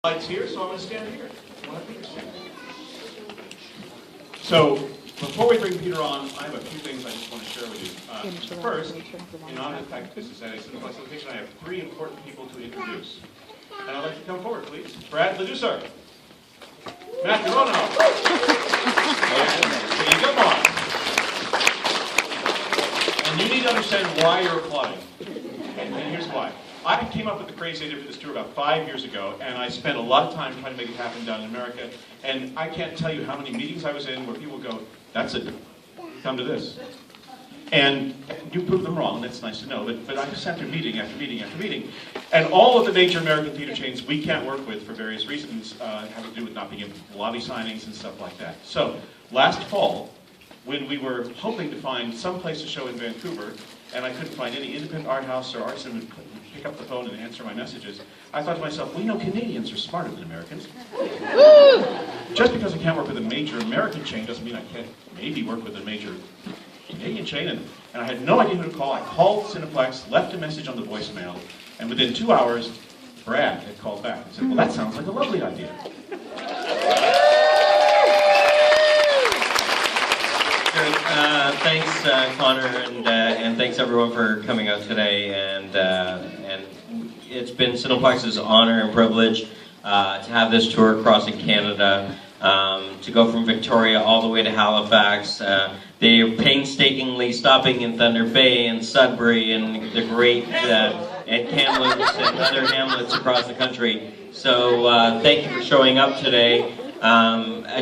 Lights here, so I'm going to stand here. So, before we bring Peter on, I have a few things I just want to share with you. First, in honor of the fact that this is at a Cineplex location, I have 3 important people to introduce. And I'd like to come forward, please. Brad Leducer, Matthew Roanoff, and Steve Gilmore. And you need to understand why you're applauding. And here's why. I came up with the crazy idea for this tour about 5 years ago, and I spent a lot of time trying to make it happen down in America. And I can't tell you how many meetings I was in where people go, "That's it, come to this." And you prove them wrong, that's nice to know, but I just sat through meeting after meeting after meeting. And all of the major American theater chains we can't work with for various reasons, having to do with not being able to lobby signings and stuff like that. So, last fall, when we were hoping to find some place to show in Vancouver, and I couldn't find any independent art house or art center would pick up the phone and answer my messages, I thought to myself, well, you know, Canadians are smarter than Americans. Just because I can't work with a major American chain doesn't mean I can't maybe work with a major Canadian chain. And I had no idea who to call. I called Cineplex, left a message on the voicemail, and within 2 hours, Brad had called back and said, well, that sounds like a lovely idea. Thanks, Connor, and thanks everyone for coming out today. And it's been Cineplex's honor and privilege to have this tour crossing Canada, to go from Victoria all the way to Halifax. They are painstakingly stopping in Thunder Bay and Sudbury and the great and Kamloops and other hamlets across the country. So thank you for showing up today.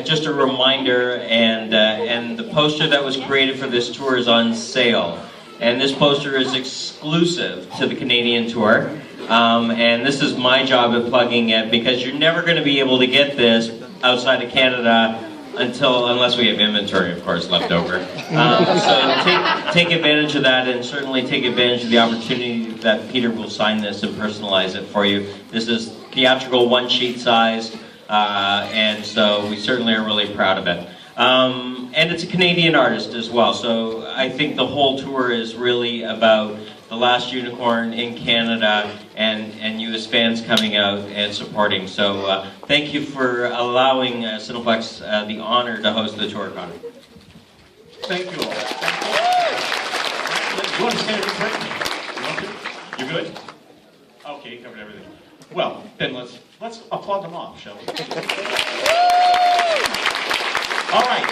Just a reminder, and the poster that was created for this tour is on sale. And this poster is exclusive to the Canadian tour. And this is my job at plugging it, because you're never going to be able to get this outside of Canada unless we have inventory, of course, left over. So take advantage of that, and certainly take advantage of the opportunity that Peter will sign this and personalize it for you. This is theatrical, 1-sheet size. And so we certainly are really proud of it. And it's a Canadian artist as well, so I think the whole tour is really about The Last Unicorn in Canada and you as fans coming out and supporting. So thank you for allowing Cineplex the honor to host the tour, Connor. Thank you all. You want to stand up right? You want to? You're good? Okay, you covered everything. Well, then let's applaud them off, shall we? All right.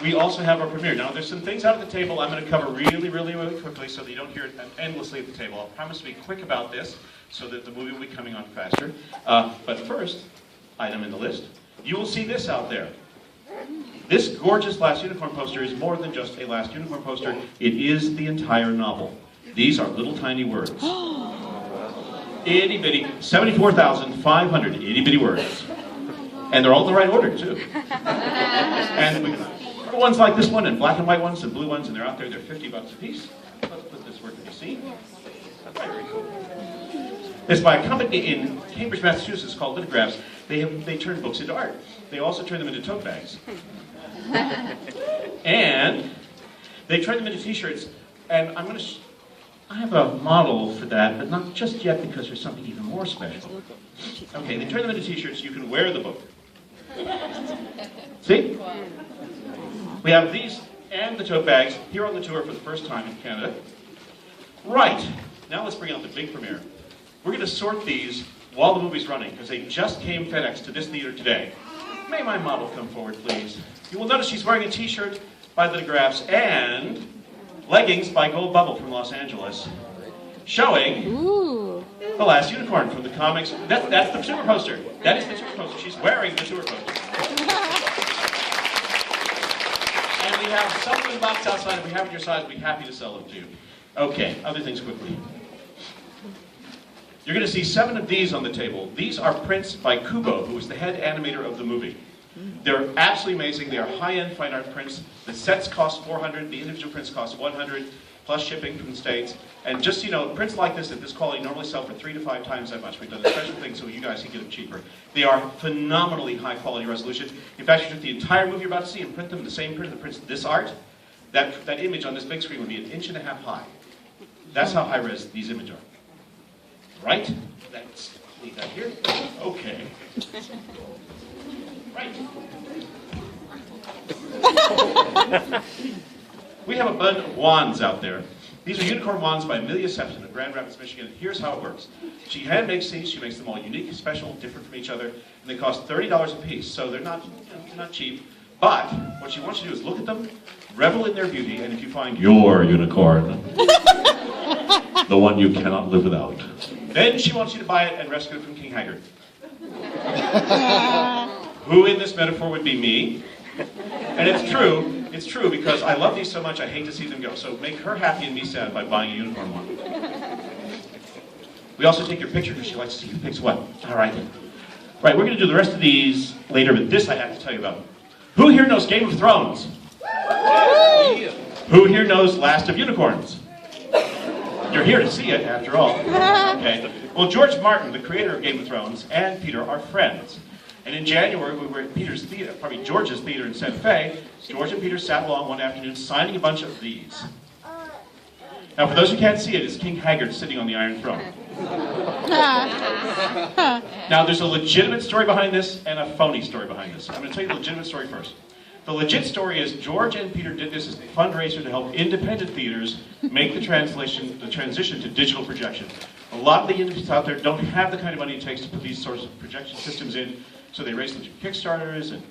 We also have our premiere. Now, there's some things out at the table I'm going to cover really, really, really quickly so that you don't hear it endlessly at the table. I'll promise to be quick about this so that the movie will be coming on faster. But first, item in the list, you will see this out there. This gorgeous Last Unicorn poster is more than just a Last Unicorn poster. It is the entire novel. These are little tiny words. Itty bitty, 74,500 itty bitty words. And they're all in the right order, too. And we got ones like this one, and black and white ones, and blue ones, and they're out there. They're $50 a piece. Let's put this word to be seen. Very cool. It's by a company in Cambridge, Massachusetts called Lithographs. They turn books into art. They also turn them into tote bags. And they turn them into t-shirts. And I have a model for that, but not just yet, because there's something even more special. Okay, they turn them into t-shirts. You can wear the book. See? We have these and the tote bags here on the tour for the first time in Canada. Right, now let's bring out the big premiere. We're going to sort these while the movie's running, because they just came FedEx to this theater today. May my model come forward, please. You will notice she's wearing a t-shirt by Lithographs and leggings by Gold Bubble from Los Angeles, showing The Last Unicorn from the comics. That's the tour poster. That is the tour poster. She's wearing the tour poster. And we have some in the box outside. If we have it your size, we'd be happy to sell them to you. Okay, other things quickly. You're going to see 7 of these on the table. These are prints by Kubo, who is the head animator of the movie. They're absolutely amazing. They are high-end fine art prints. The sets cost $400. The individual prints cost $100, plus shipping from the States. And just so you know, prints like this at this quality normally sell for 3 to 5 times that much. We've done a special thing so you guys can get them cheaper. They are phenomenally high-quality resolution. In fact, you took the entire movie you're about to see and print them in the same print that prints this art. That image on this big screen would be 1.5 inches high. That's how high-res these images are. Right? That's Leave that here. Okay. Right. We have a bunch of wands out there. These are unicorn wands by Amelia Septon of Grand Rapids, Michigan. Here's how it works. She hand makes these. She makes them all unique, special, different from each other, and they cost $30 a piece. So they're not, not cheap. But what she wants you to do is look at them, revel in their beauty, and if you find your unicorn, the one you cannot live without, then she wants you to buy it and rescue it from King Haggard. Who in this metaphor would be me? And it's true because I love these so much I hate to see them go. So make her happy and me sad by buying a unicorn one. We also take your picture because she likes to see who picks what. All right. Right, we're going to do the rest of these later, but this I have to tell you about. Who here knows Game of Thrones? Who here knows Last of Unicorns? You're here to see it, after all. Okay. Well, George Martin, the creator of Game of Thrones, and Peter are friends. And in January, we were at George's theater in Santa Fe. George and Peter sat along one afternoon signing a bunch of these. Now, for those who can't see it, it's King Haggard sitting on the Iron Throne. Now, there's a legitimate story behind this and a phony story behind this. I'm going to tell you the legitimate story first. The legit story is George and Peter did this as a fundraiser to help independent theaters make the transition to digital projection. A lot of the industries out there don't have the kind of money it takes to put these sorts of projection systems in, so they raise them through Kickstarters and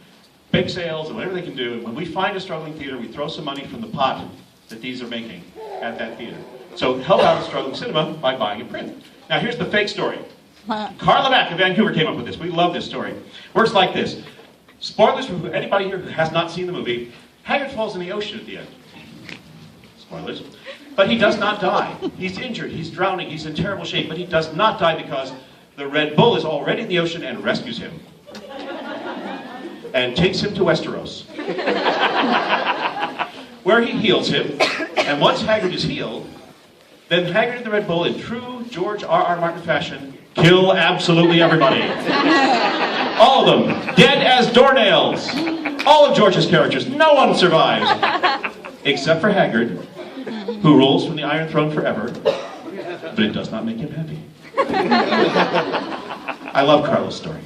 bake sales and whatever they can do. And when we find a struggling theater, we throw some money from the pot that these are making at that theater. So help out a struggling cinema by buying a print. Now here's the fake story. Carla Mack of Vancouver came up with this. We love this story. Works like this. Spoilers for anybody here who has not seen the movie. Haggard falls in the ocean at the end. Spoilers. But he does not die. He's injured, he's drowning, he's in terrible shape, but he does not die because the Red Bull is already in the ocean and rescues him. And takes him to Westeros. Where he heals him, and once Haggard is healed, then Haggard and the Red Bull, in true George R.R. Martin fashion, kill absolutely everybody. All of them, dead as doornails. All of George's characters, no one survives. Except for Haggard, who rules from the Iron Throne forever, but it does not make him happy. I love Carla's story.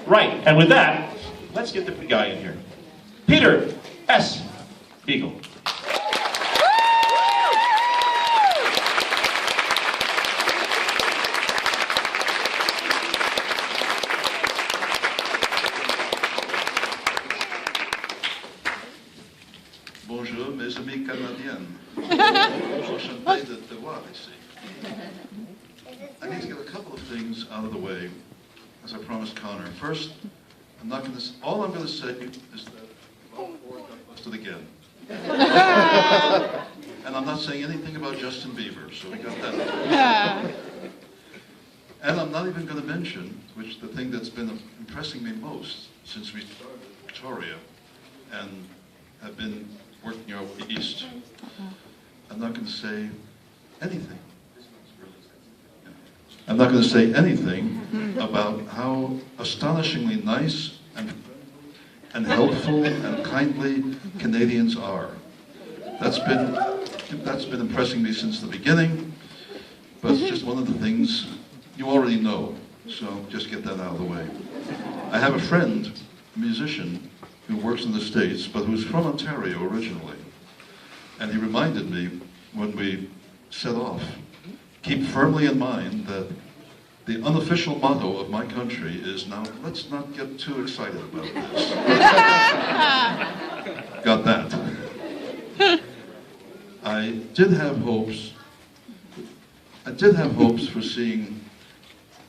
Right, and with that, let's get the big guy in here. Peter S. Beagle. Bonjour, mes amis canadiennes. Enchanté de te voir ici. I need to get a couple of things out of the way, as I promised Connor. First, all I'm going to say is that Bob Ford got busted again. And I'm not saying anything about Justin Bieber, so we got that. And I'm not even going to mention, which the thing that's been impressing me most since we started Victoria and have been working our way east. I'm not going to say anything. I'm not going to say anything about how astonishingly nice and helpful and kindly Canadians are. That's been impressing me since the beginning, but it's just one of the things you already know, so just get that out of the way. I have a friend, a musician, who works in the States, but who's from Ontario originally. And he reminded me when we set off, keep firmly in mind that the unofficial motto of my country is now, let's not get too excited about this. Got that. I did have hopes for seeing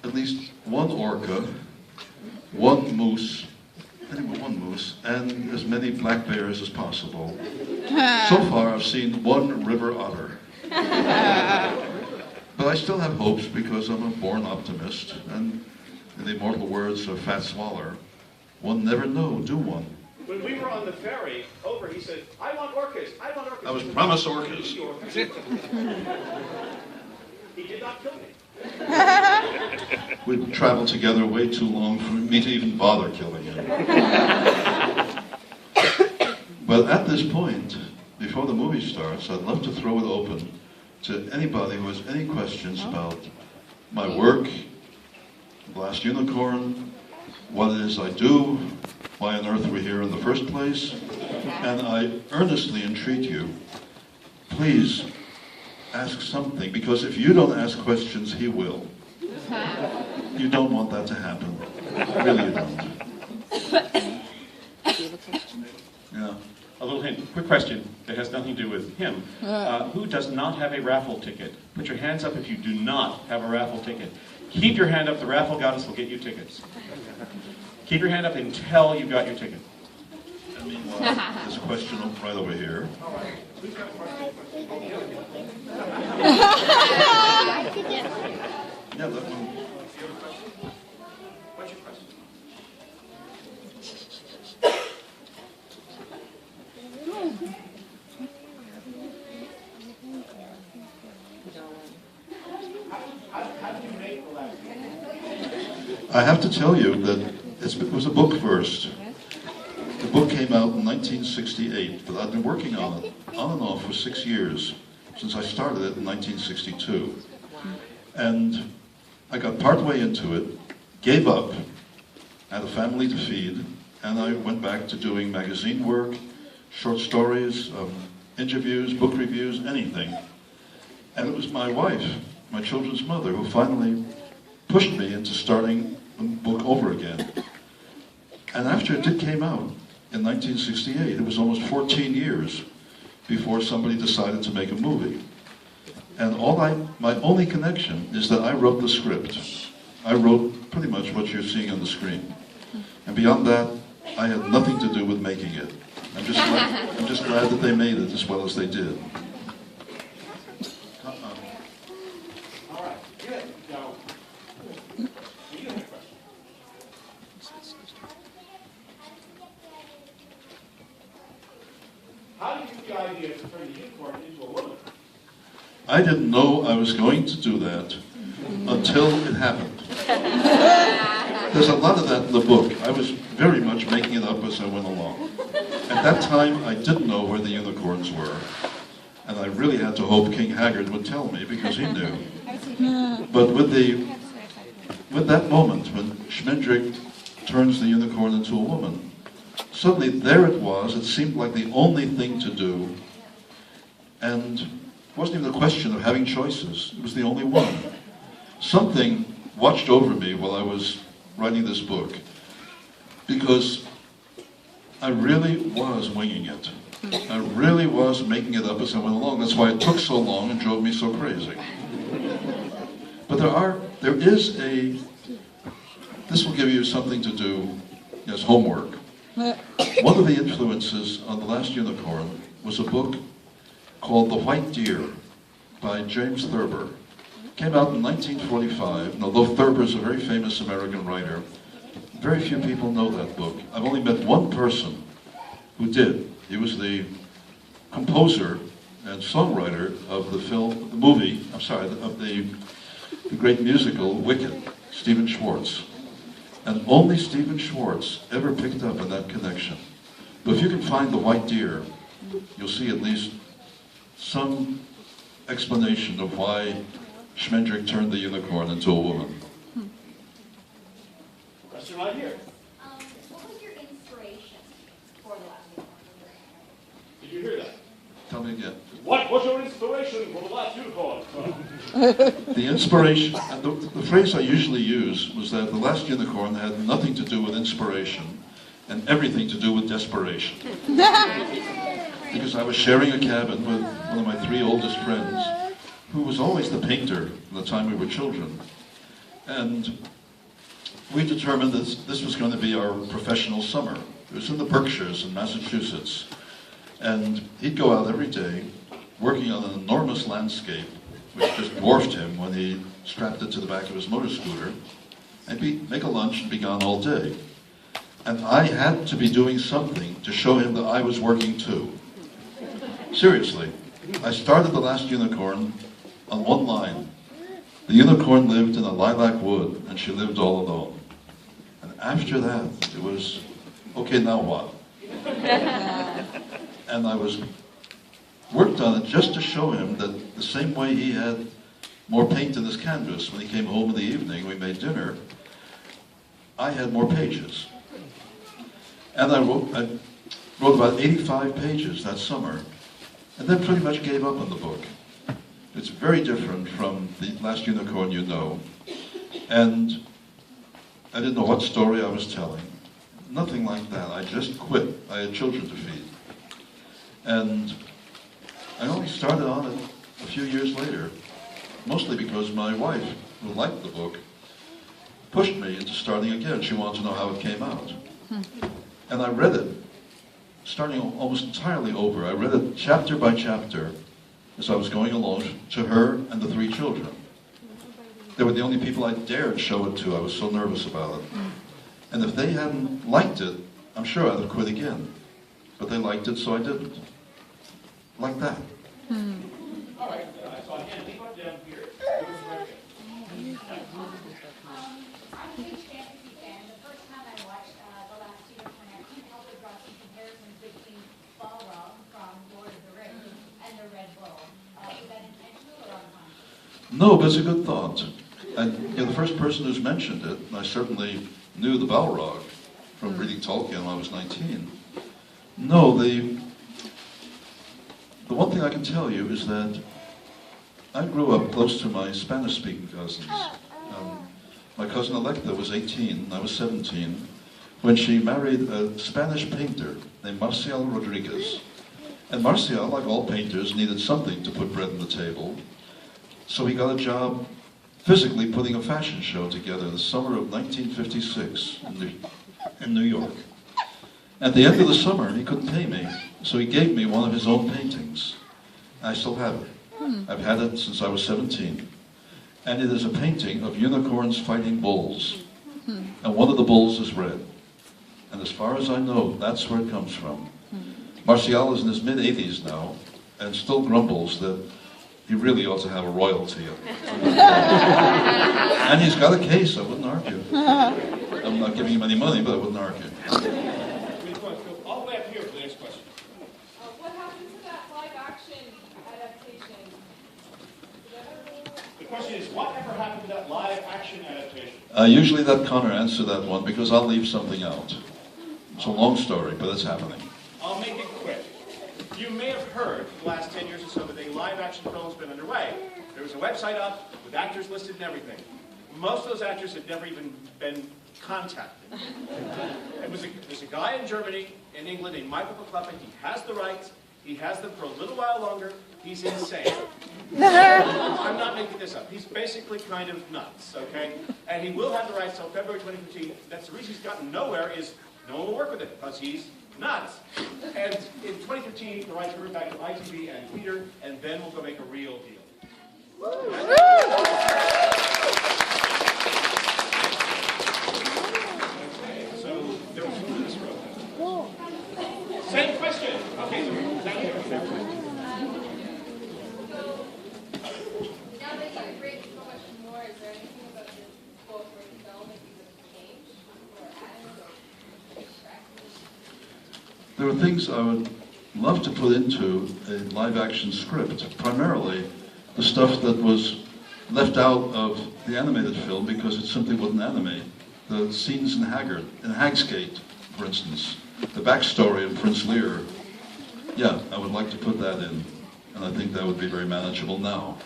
at least one orca, one moose, and as many black bears as possible. So far, I've seen one river otter. But I still have hopes because I'm a born optimist, and in the immortal words of Fats Waller, one never know, do one. When we were on the ferry over, he said, I want orcas, I want orcas. I was promised orcas. He did not kill me. We've traveled together way too long for me to even bother killing him. But at this point, before the movie starts, I'd love to throw it open to anybody who has any questions about my work, Last Unicorn, what it is I do, why on earth we're here in the first place, and I earnestly entreat you, please ask something, because if you don't ask questions, he will. You don't want that to happen. Really, you don't. Yeah. A little hint, quick question that has nothing to do with him. Who does not have a raffle ticket? Put your hands up if you do not have a raffle ticket. Keep your hand up, the raffle goddess will get you tickets. Keep your hand up until you've got your ticket. And meanwhile, there's a question right over here. Yeah, that one. What's your question? I have to tell you that it was a book first. The book came out in 1968, but I've been working on it on and off for 6 years, since I started it in 1962. And I got partway into it, gave up, had a family to feed, and I went back to doing magazine work, short stories, interviews, book reviews, anything. And it was my wife, my children's mother, who finally pushed me into starting the book over again. And after it came out in 1968, it was almost 14 years before somebody decided to make a movie. And my only connection is that I wrote the script. I wrote pretty much what you're seeing on the screen. And beyond that, I had nothing to do with making it. I'm just glad that they made it as well as they did. All right, good. Now, you have a question. How did you get the idea to turn the unicorn into a woman? I didn't know I was going to do that until it happened. There's a lot of that in the book. I was very much making it up as I went along. At that time, I didn't know where the unicorns were. And I really had to hope King Haggard would tell me, because he knew. But with that moment, when Schmendrick turns the unicorn into a woman, suddenly there it was. It seemed like the only thing to do. And it wasn't even a question of having choices. It was the only one. Something watched over me while I was writing this book, because I really was winging it. I really was making it up as I went along. That's why it took so long and drove me so crazy. But this will give you something to do as homework. One of the influences on The Last Unicorn was a book called The White Deer by James Thurber. It came out in 1945, and although Thurber is a very famous American writer, very few people know that book. I've only met one person who did. He was the composer and songwriter of the great musical Wicked, Stephen Schwartz. And only Stephen Schwartz ever picked up on that connection. But if you can find The White Deer, you'll see at least some explanation of why Schmendrick turned the unicorn into a woman. Question right here. What was your inspiration for The Last Unicorn? Did you hear that? Tell me again. What was your inspiration for The Last Unicorn? The inspiration, and the phrase I usually use was that The Last Unicorn had nothing to do with inspiration and everything to do with desperation. Because I was sharing a cabin with one of my 3 oldest friends, who was always the painter from the time we were children. And we determined that this was going to be our professional summer. It was in the Berkshires in Massachusetts. And he'd go out every day working on an enormous landscape, which just dwarfed him when he strapped it to the back of his motor scooter, and make a lunch and be gone all day. And I had to be doing something to show him that I was working too. Seriously, I started The Last Unicorn on one line. The unicorn lived in a lilac wood, and she lived all alone. And after that, it was, okay, now what? And I worked on it just to show him that the same way he had more paint in his canvas when he came home in the evening, we made dinner, I had more pages. And I wrote about 85 pages that summer, and then pretty much gave up on the book. It's very different from The Last Unicorn You Know. And I didn't know what story I was telling. Nothing like that. I just quit. I had children to feed. And I only started on it a few years later, mostly because my wife, who liked the book, pushed me into starting again. She wanted to know how it came out. And I read it, starting almost entirely over. I read it chapter by chapter as I was going along to her and the 3 children. They were the only people I dared show it to. I was so nervous about it. And if they hadn't liked it, I'm sure I'd have quit again. But they liked it, so I didn't. Like that. All right, so again, leave it down here. I'm a huge fantasy fan. The first time I watched The Last Unicorn, I couldn't help but draw some comparisons between Balrog from Lord of the Rings and the Red Bull. Is that intentional or unconscious? No, but it's a good thought. And you're the first person who's mentioned it, and I certainly knew the Balrog from reading Tolkien when I was 19. No, the one thing I can tell you is that I grew up close to my Spanish-speaking cousins. My cousin Electa was 18, and I was 17, when she married a Spanish painter named Marcial Rodriguez. And Marcial, like all painters, needed something to put bread on the table, so he got a job physically putting a fashion show together in the summer of 1956 in New York. At the end of the summer, he couldn't pay me, so he gave me one of his own paintings. I still have it. I've had it since I was 17. And it is a painting of unicorns fighting bulls. And one of the bulls is red. And as far as I know, that's where it comes from. Marcial is in his mid-80s now, and still grumbles that he really ought to have a royalty. And he's got a case, I wouldn't argue. I'm not giving him any money, but I wouldn't argue. All the way up here for the next question. What happened to that live-action adaptation? The question is, what ever happened to that live-action adaptation? Usually let Connor answer that one, because I'll leave something out. It's a long story, but it's happening. I'll make it quick. You may have heard for the last 10 years or so that a live-action film has been underway. There was a website up with actors listed and everything. Most of those actors had never even been contacted. There's a guy in Germany, in England, named Michael McCluffin. He has the rights. He has them for a little while longer. He's insane. I'm not making this up. He's basically kind of nuts, okay? And he will have the rights till February 2015. That's the reason he's gotten nowhere, is no one will work with it, because he's nuts. And in 2015, the rights will back to ITV and Peter, and then we'll go make a real deal. So there was one in this row. Same question. Okay, so down here. Now that you've written so much more, is there anything about this book or the film that you would change or add or extract? There are things I would love to put into a live-action script, primarily the stuff that was left out of the animated film because it simply wouldn't animate. The scenes in Hag's Gate, for instance, the backstory of Prince Lear. Yeah, I would like to put that in, and I think that would be very manageable now.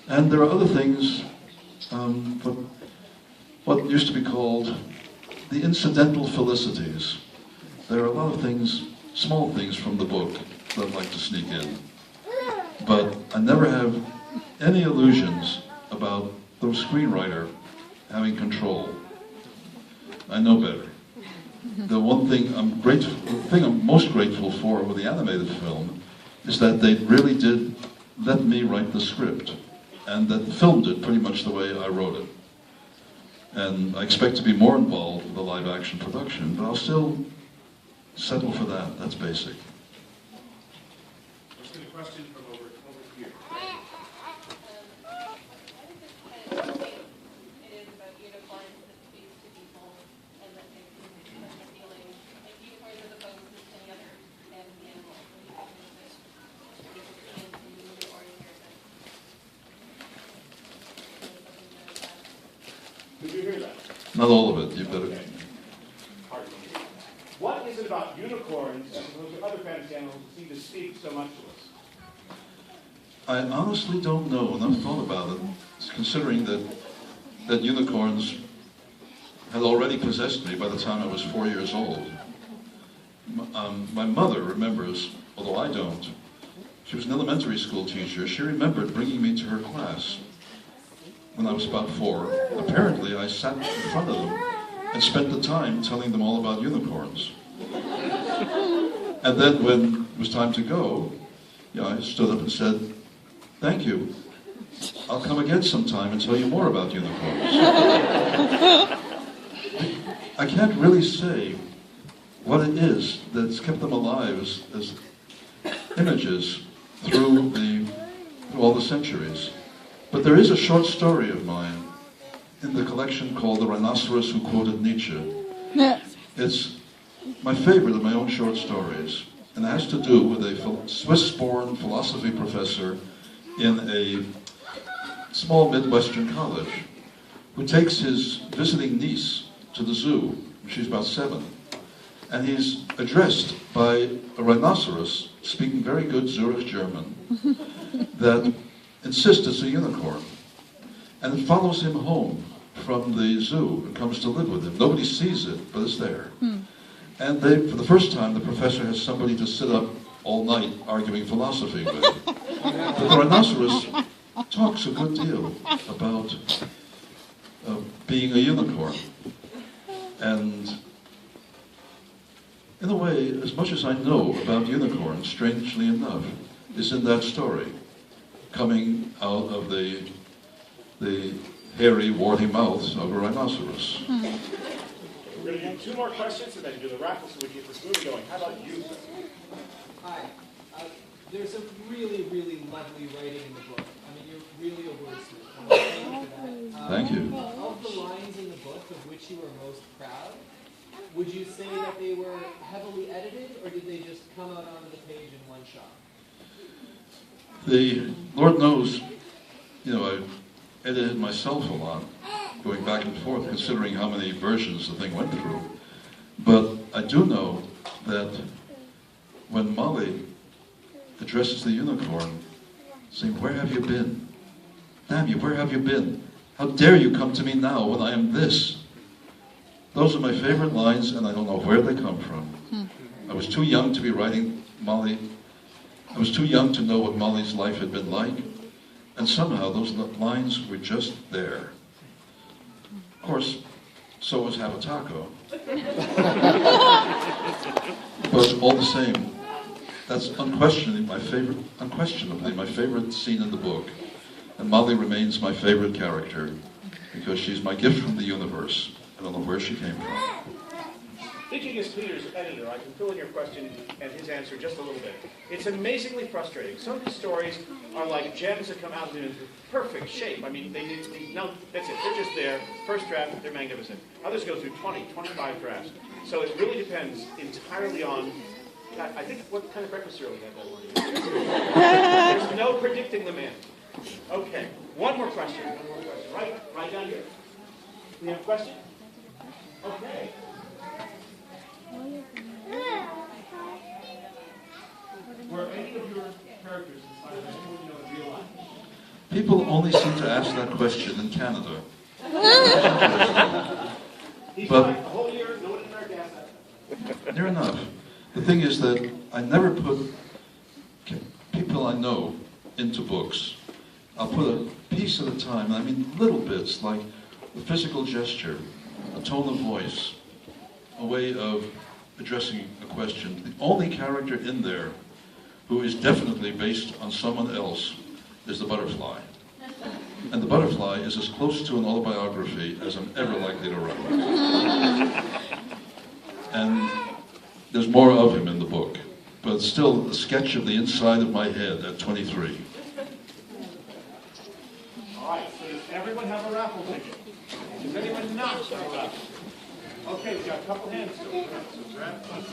And there are other things, what used to be called the incidental felicities. There are a lot of things, small things from the book that I'd like to sneak in. But I never have any illusions about the screenwriter having control. I know better. The one thing I'm most grateful for with the animated film is that they really did let me write the script, and that filmed it pretty much the way I wrote it. And I expect to be more involved with the live action production, but I'll still settle for that. That's basic. Let's get a question from over here. It is about unicorns that speak to people and that they can have a feeling like unicorns as opposed to any other animal. Did you hear that? Not all of it. You've got to. Pardon me. What is it about unicorns as opposed to other fantasy animals that seem to speak so much to us? I honestly don't know, and I've thought about it, considering that unicorns had already possessed me by the time I was 4 years old. My mother remembers, although I don't. She was an elementary school teacher. She remembered bringing me to her class when I was about 4. Apparently, I sat in front of them and spent the time telling them all about unicorns. And then when it was time to go, I stood up and said, "Thank you. I'll come again sometime and tell you more about unicorns." I can't really say what it is that's kept them alive as images through all the centuries. But there is a short story of mine in the collection called The Rhinoceros Who Quoted Nietzsche. It's my favorite of my own short stories, and it has to do with a Swiss-born philosophy professor in a small Midwestern college who takes his visiting niece to the zoo. She's about 7. And he's addressed by a rhinoceros speaking very good Zurich German that insists it's a unicorn. And it follows him home from the zoo and comes to live with him. Nobody sees it, but it's there. And for the first time, the professor has somebody to sit up all night arguing philosophy with. But the rhinoceros talks a good deal about being a unicorn. And in a way, as much as I know about unicorns, strangely enough, is in that story, coming out of the hairy, warty mouth of a rhinoceros. We're going to do 2 more questions and then do the raffle so we can get this movie going. How about you, sir? Hi. There's some really, really lovely writing in the book. I mean, you're really a wordsmith. Thank you for that. Thank you. Of the lines in the book of which you were most proud, would you say that they were heavily edited, or did they just come out onto the page in one shot? The Lord knows, I edited myself a lot, going back and forth, considering how many versions the thing went through. But I do know that when Molly addresses the unicorn, saying, "Where have you been? Damn you, where have you been? How dare you come to me now when I am this?" Those are my favorite lines, and I don't know where they come from. I was too young to be writing Molly. I was too young to know what Molly's life had been like, and somehow those lines were just there. Of course, so was Have a Taco. But all the same, that's unquestionably my favorite scene in the book. And Molly remains my favorite character because she's my gift from the universe. I don't know where she came from. Thinking as Peter's editor, I can fill in your question and his answer just a little bit. It's amazingly frustrating. Some of these stories are like gems that come out in perfect shape. I mean, no, that's it. They're just there. First draft, they're magnificent. Others go through 20, 25 drafts. So it really depends entirely on, I think, what kind of breakfast cereal you had that morning. There's no predicting the man. Okay, one more question. Right down here. We have a question? Okay. Were any of your characters inspired by anyone you know in real life? People only seem to ask that question in Canada. He's But- fine. A whole year, no one in America asked that. Near enough. The thing is that I never put people I know into books. I'll put a piece at a time, and I mean little bits, like a physical gesture, a tone of voice, a way of addressing a question. The only character in there who is definitely based on someone else is the butterfly. And the butterfly is as close to an autobiography as I'm ever likely to write. And there's more of him in the book, but it's still a sketch of the inside of my head at 23. All right, so does everyone have a raffle ticket? Does anyone not have a raffle? Okay, we've got a couple hands still. So grab one.